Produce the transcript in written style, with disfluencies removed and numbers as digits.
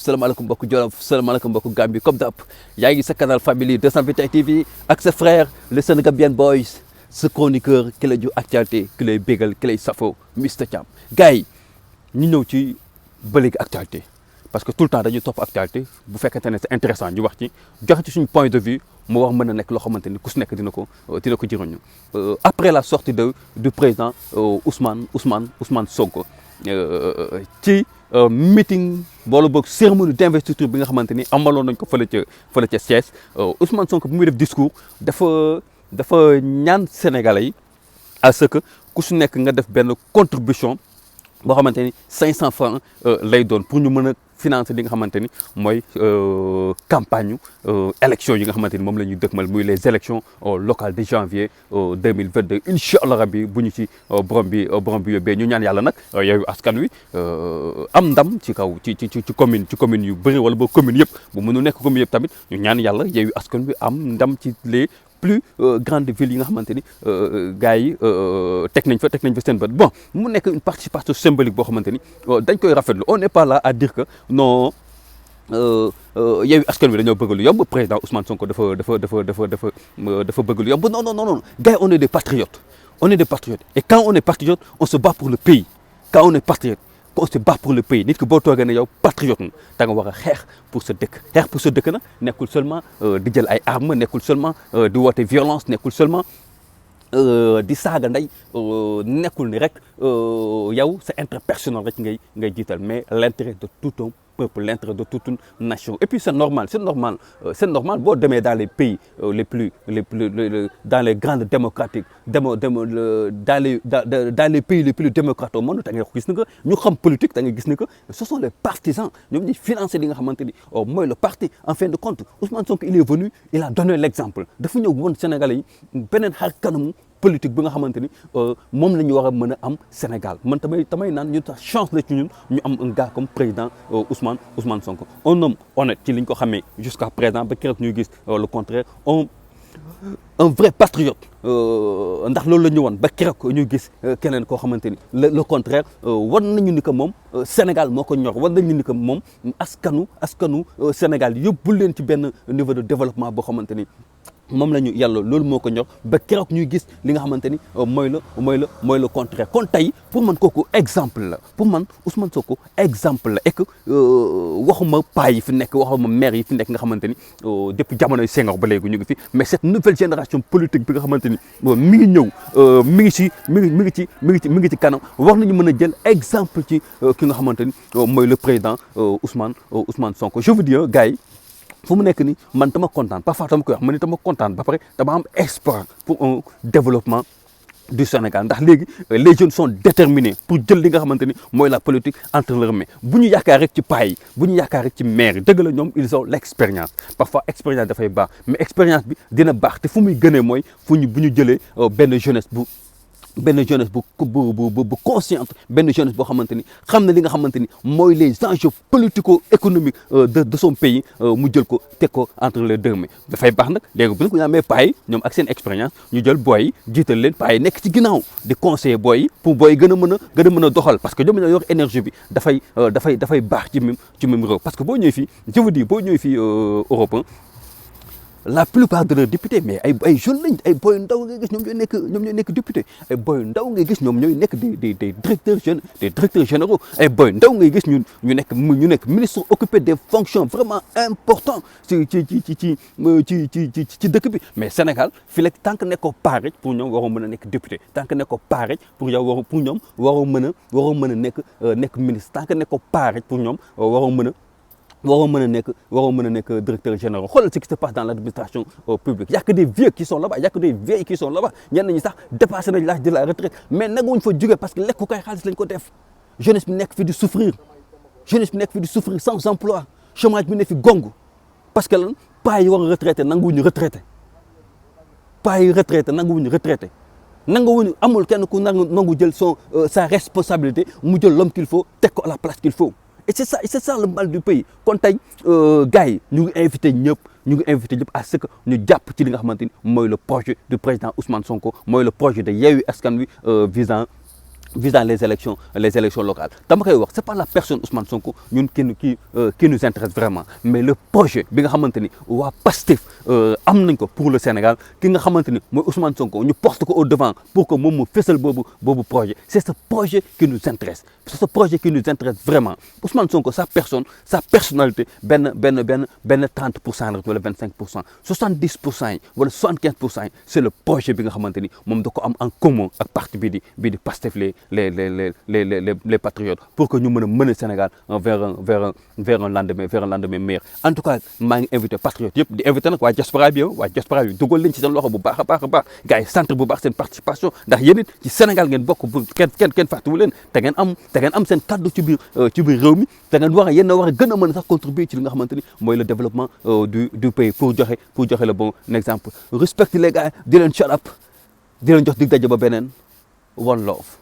salaamaaleykum mbokku Jolof salaamaaleykum mbokku Gambie comme d'hab yaa ngi sa canal Family 221 TV ak sa frère le Sénégambien Boys ce chroniqueur ki lay ju actualité ki lay bégal ki lay safo Mister Thiam gars yi ñu ñëw ci ba léegi actualité parce que tout le temps dañuy topp actualité bu fekkente ne c'est intéressant ñu wax ci joxe ci suñu point de vue mu wax mën a nekk loo xamante ni ku si nekk dina ko jëriñu après la sortie du président Ousmane Sonko ci meeting boole boog cérémonie d'investiture bi nga xamante ni amaloon nañ ko fële ca Thiès Ousmane Sonko bu muy def discours dafa ñaan Sénégalais yi à ce que ku su nekk nga def benn contribution boo xamante ni 500 francs lay doon pour ñu mën a financer li nga xamante ni mooy campagne élection yi nga xamante ni moom la ñuy dëkkmal muy les élections locales de janvier 2022 incha allah rabbi bu ñu ci borom bi yóbbee ñu ñaan yàlla nag Yewwi Askan Wi am ndam ci kaw ci commune yu bëri wala boo commune yëpp bu mënu nekk commune yëpp tamit ñu ñaan yàlla Yewwi Askan Wi am ndam ci les plus grandes villes yi nga xamante ni gars yi teg nañ fa seen bët bon mu nekk une participation symbolique boo xamante ni dañ koy rafetlu on n'est pas là à dire que non Yewwi Askan Wi dañoo bëgg lu yomb président Ousmane Sonko dafa bëgg lu yomb non gars yi on est des patriotes et quand on est patriote on se bat pour le pays quand on est patriote on se bat pour le pays nit ki boo toogee ne yow patriote nga da nga war a xeex pour sa dëkk nag nekkul seulement di jël ay armes nekkul seulement di woote violence nekkul seulement di saaga ndey nekkul ni rek yow sa intérêt personnel rek ngay jiital mais l'intérêt de tout un peuple l'intérêt de toute une nation et puis c'est normal boo demee dans les pays les plus dans les grandes démocratiques dans les pays les plus démocrates au monde da ngay gis ni que ñu xam politique da ngay gis ni que ce sont les partisans ñoom ñuy financer li nga xamante ni mooy le parti en fin de compte Ousmane Sonko il est venu il a donné l'exemple dafa ñëw woon Sénégalais yi beneen xar kanamu politique bi nga xamante ni moom la ñu war a mën a am Sénégal man tamay naan ñu tax chance la ci ñun ñu am un gars comme président Ousmane Sonko un homme honnête ci li ñu ko xamee jusqu'à présent ba keroog ñuy gis le contraire un vrai patriote ndax loolu la ñu woon ba keroog ñuy gis keneen koo xamante ni le contraire war nañu ni que moom Sénégal moo ko ñor war nañu ni que moom askanu Sénégal yóbbul leen ci benn niveau de développement boo xamante ni moom la ñu yàlla loolu moo ko ñor ba keroog ñuy gis li nga xamante ni mooy le contraire kon tey pour man kooku exemple la pour man Ousmane Sonko exemple la et que waxuma paa yi fi nekk waxuma maire yi fi nekk nga xamante ni depuis jamonoy Senghor ba léegi ñu ngi fi mais cette nouvelle génération politique bi nga xamante ni mi ngi ñëw mi ngi ci kanam war nañu mën a jël exemple ci ki nga xamante ni mooy le président Ousmane Sonko je vous dis gars yi fu mu nekk ni man dama kontaan parfois dama koy wax man ni dama kontaan ba pare dama am espoir pour un développement du Sénégal ndax léegi les jeunes sont déterminés pour jël li nga xamante ni mooy la politique entre leurs mains bu ñu yaakaar rek ci paa yi bu ñu yaakaar rek ci maire yi dëgg la ñoom ils ont l'expérience parfois expérience dafay baax mais expérience bi dina baax te fu muy gënee mooy bu ñu jëlee benn jeunesse bu consciente benn jeunesse boo xamante ni xam na li nga xamante ni mooy les enjeux politico-économiques de son pays mu jël ko teg ko entre les deux mains dafay baax nag léegi bu ñu ko amee paa yi ñoom ak seen expérience ñu jël booy yi jiital leen paa yi nekk ci ginnaaw di conseiller booy yi pour booy yi gën a mën a doxal parce que ñoom ñoo yor énergie bi dafay baax ci même réew parce que boo ñëwee fii je vous dis boo ñëwee fii Europe la plupart de leurs députés mais ay jeunes lañ ay boy ndaw ngay gis ñoom ñooy nekk député ay boy ndaw ngay gis ñoom ñooy nekk des directeurs généraux ay boy ndaw ngay gis ñu nekk ministre occupé des fonctions vraiment importantes ci dëkk bi mais Sénégal fii la tant que nekkoo paa rek pour ñoom waroo mën a nekk député tant que nekkoo paa rek pour yow pour ñoom waroo mën a nekk ministre tant que nekkoo paa rek pour ñoom waroo mën a nekk directeur général xoolal ce qui se passe dans l'administration publique y a que des vieux qui sont là-bas y a que des vieilles qui sont là-bas ñenn ñi sax dépassé nañ l'âge de la retraite mais nanguwuñ fa jóge parce que lekku kay xaalis lañ ko def jeunesse bi nekk fi di souffrir sans emploi chômage bi nekk fi gongu parce que lan paa yi war a retraité nanguwuñu retraité nanguwuñu amul kenn ku nangu jël sa responsabilité mu jël l'homme qu'il faut teg ko à la place qu'il faut et c'est ça le mal du pays kon tey gars yi ñu ngi invité ñëpp à ce que ñu jàpp ci li nga xamante ni mooy le projet du président Ousmane Sonko mooy le projet de Yewwi Askan Wi visant visant les élections locales dama koy wax c'est pas la personne Ousmane Sonko ñun qui nous intéresse vraiment mais le projet bi nga xamante ni waa Pastef am nañ ko pour le Sénégal ki nga xamante ni mooy Ousmane Sonko ñu porte ko au devant pour que moom mu fësal boobu projet c'est ce projet qui nous intéresse c'est ce projet qui nous intéresse vraiment Ousmane Sonko sa personne sa personnalité benn 30% la wala 25% 70% yi wala 75% yi c'est le projet bi nga xamante ni moom da ko am en commun ak parti bii di Pastef les patriotes pour que ñu mën a mener Sénégal vers un lendemain meilleur en tout cas maa ngi invité patriotes yëpp di invité nag waa diaspora bi dugal leen ci seen loxo bu baax a baax gars yi centre bu baax seen participation ndax yéen it ci Sénégal ngeen bokk bu kenn fàttewu leen te ngeen am seen kaddu ci biir réew mi te ngeen war a gën a mën a sax contribuer ci li nga xamante ni mooy le développement du pays pour joxe le bon exemple respecte les gars di leen shut up di leen jox dig daje ba beneen one love